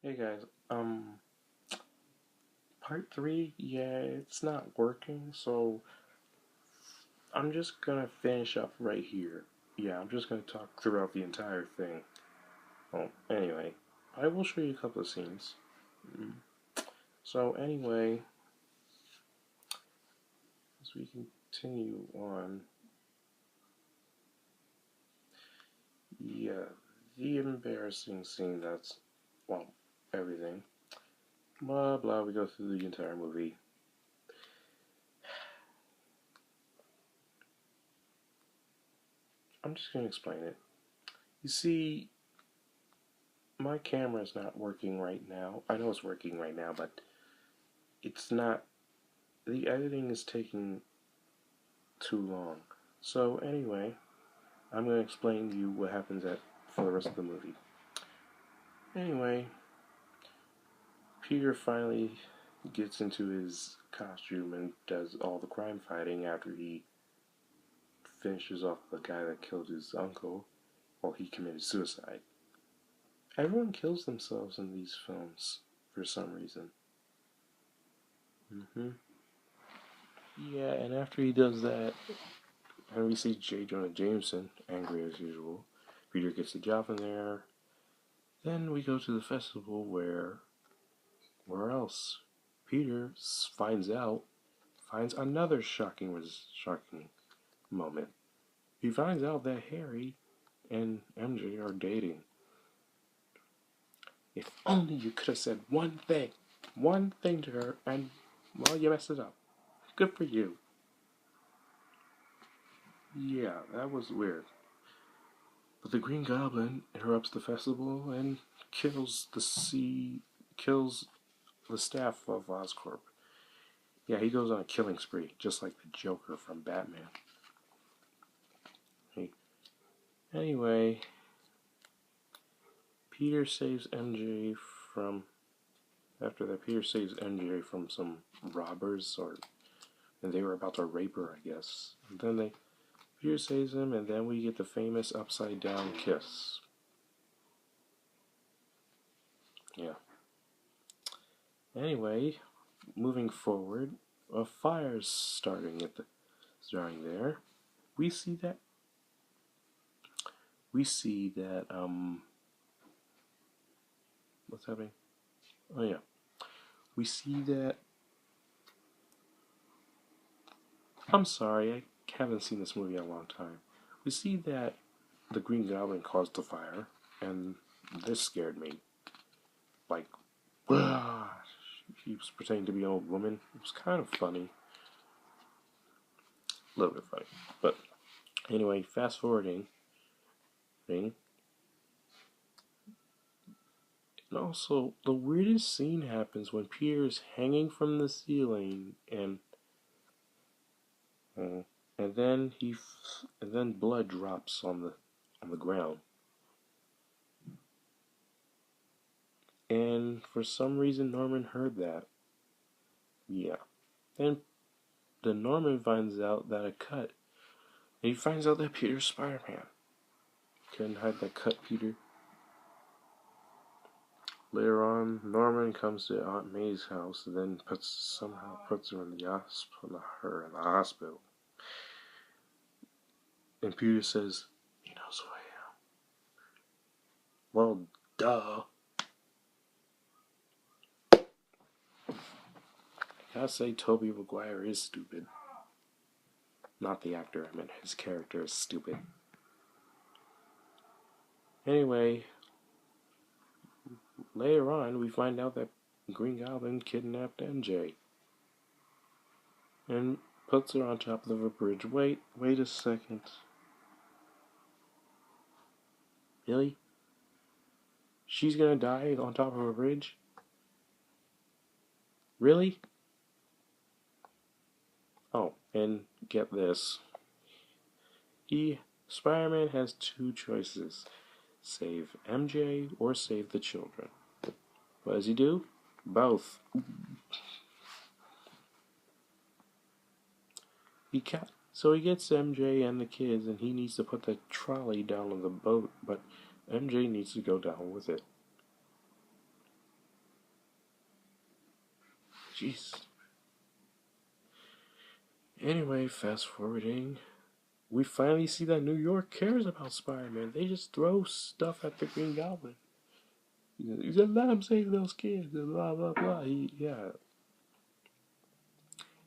Hey guys, part three, yeah, it's not working, so I'm just gonna finish up right here. Yeah, I'm just gonna talk throughout the entire thing. Well, anyway, I will show you a couple of scenes. Mm. So, anyway, as we continue on, yeah, the embarrassing scene that's, well, everything. Blah blah, we go through the entire movie. I'm just gonna explain it. You see, my camera is not working right now. I know it's working right now, but it's not. The editing is taking too long. So anyway, I'm going to explain to you what happens for the rest of the movie. Anyway, Peter finally gets into his costume and does all the crime fighting after he finishes off the guy that killed his uncle while he committed suicide. Everyone kills themselves in these films for some reason. hmm Yeah, and after he does that, and we see J. Jonah Jameson, angry as usual. Peter gets a job in there. Then we go to the festival where else? Peter finds another shocking moment. He finds out that Harry and MJ are dating. If only you could have said one thing to her, and, well, you messed it up. Good for you. Yeah, that was weird. But the Green Goblin interrupts the festival and kills the staff of Oscorp. Yeah, he goes on a killing spree, just like the Joker from Batman. Hey. Anyway, Peter saves MJ from. After that, Peter saves MJ from some robbers, and they were about to rape her, I guess. And then Peter saves him, and then we get the famous upside down kiss. Yeah. Anyway, moving forward, a fire's starting there. We see that. We see that. What's happening? Oh yeah. We see that. I'm sorry, I haven't seen this movie in a long time. We see that the Green Goblin caused the fire, and this scared me. Like, she was pretending to be an old woman. It was kind of funny. A little bit funny. But anyway, fast forwarding thing. And also, the weirdest scene happens when Peter is hanging from the ceiling, uh, and then and then blood drops on the ground. And for some reason, Norman heard that. Yeah. Then Norman finds out that he finds out that Peter's Spider-Man. Couldn't hide that cut, Peter. Later on, Norman comes to Aunt May's house and then somehow puts her in the hospital. And Peter says, he knows who I am. Well, duh. I gotta say, Tobey Maguire is stupid. Not the actor, I meant his character is stupid. Anyway, later on, we find out that Green Goblin kidnapped MJ and puts her on top of a bridge. Wait a second. Really? She's gonna die on top of a bridge? Really? Oh, and get this. Spider-Man has two choices. Save MJ or save the children. What does he do? Both. So he gets MJ and the kids, and he needs to put the trolley down on the boat, but MJ needs to go down with it. Jeez. Anyway, fast forwarding. We finally see that New York cares about Spider-Man. They just throw stuff at the Green Goblin. He said, let him save those kids, blah, blah, blah. Yeah.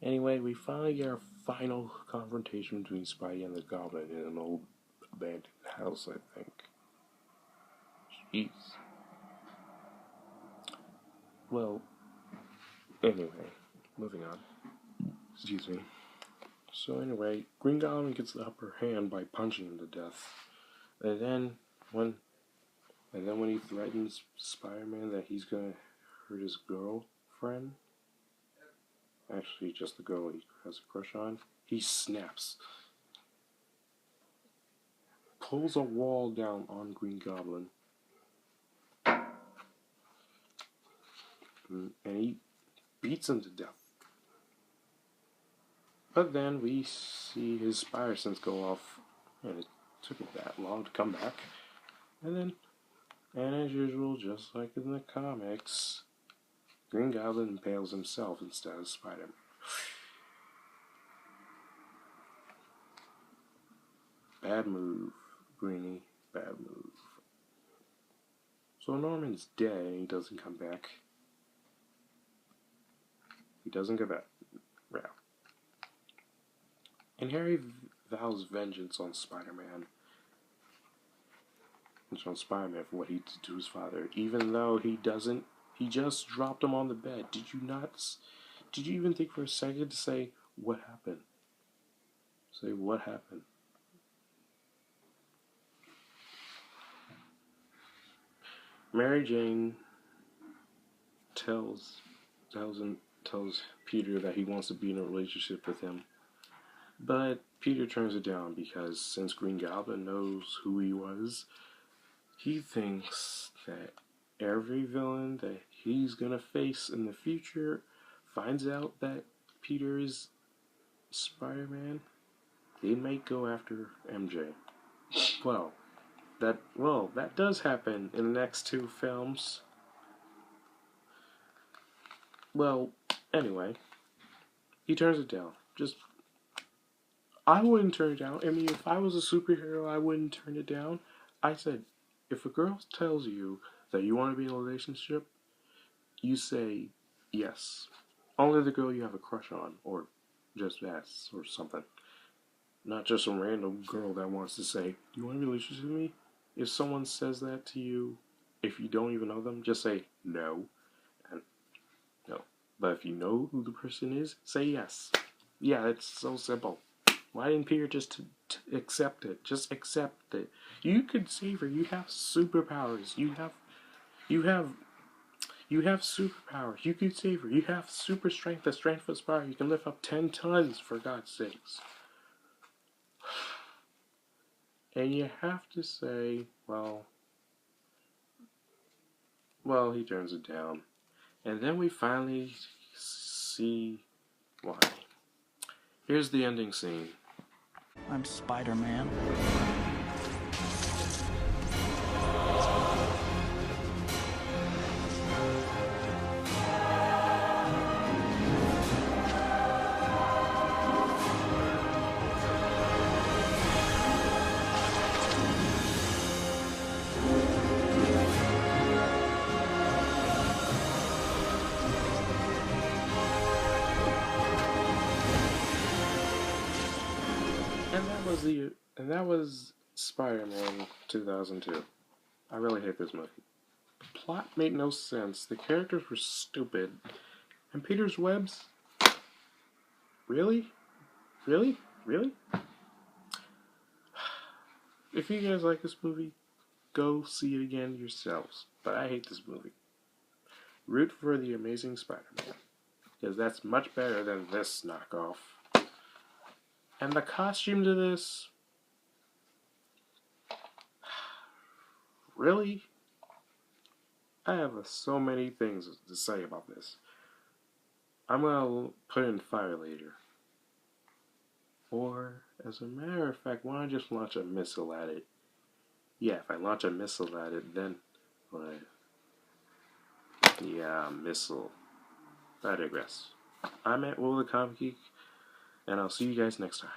Anyway, we finally get our final confrontation between Spidey and the Goblin in an old abandoned house, I think. Jeez. Well, anyway, moving on. Excuse me. So anyway, Green Goblin gets the upper hand by punching him to death. And then when he threatens Spider-Man that he's gonna hurt his girlfriend, actually just the girl he has a crush on, he snaps. Pulls a wall down on Green Goblin. And he beats him to death. But then we see his spider sense go off, and it took it that long to come back. And as usual, just like in the comics, Green Goblin impales himself instead of Spider-Man. Bad move, Greenie. Bad move. So Norman's dead and he doesn't come back. He doesn't get back. Yeah. And Harry vows vengeance on Spider-Man. It's on Spider-Man for what he did to his father. Even though he doesn't, he just dropped him on the bed. Did you even think for a second to say, what happened? Say, what happened? Mary Jane tells Peter that he wants to be in a relationship with him. But Peter turns it down because since Green Goblin knows who he was, he thinks that every villain that he's gonna face in the future finds out that Peter is Spider-Man, they might go after MJ. Well, that does happen in the next two films. Well, anyway, he turns it down. I wouldn't turn it down. I mean, if I was a superhero, I wouldn't turn it down. I said, if a girl tells you that you want to be in a relationship, you say yes. Only the girl you have a crush on, or just yes, or something. Not just some random girl that wants to say, do you want a relationship with me? If someone says that to you, if you don't even know them, just say no. And no. But if you know who the person is, say yes. Yeah, it's so simple. Why didn't Peter just accept it? Just accept it. You could save her. You have superpowers. You have superpowers. You could save her. You have super strength, the strength of a spider. You can lift up 10 tons, for God's sakes. And you have to say, well, he turns it down. And then we finally see why. Here's the ending scene. I'm Spider-Man. And that was Spider-Man 2002. I really hate this movie. The plot made no sense. The characters were stupid. And Peter's webs? Really? Really? Really? If you guys like this movie, go see it again yourselves. But I hate this movie. Root for the Amazing Spider-Man. Because that's much better than this knockoff. And the costume to this... Really? I have so many things to say about this. I'm gonna put in fire later. Or, as a matter of fact, why don't I just launch a missile at it? Yeah, if I launch a missile at it, then... Yeah, missile. I digress. I'm at Will the Comic Geek, and I'll see you guys next time.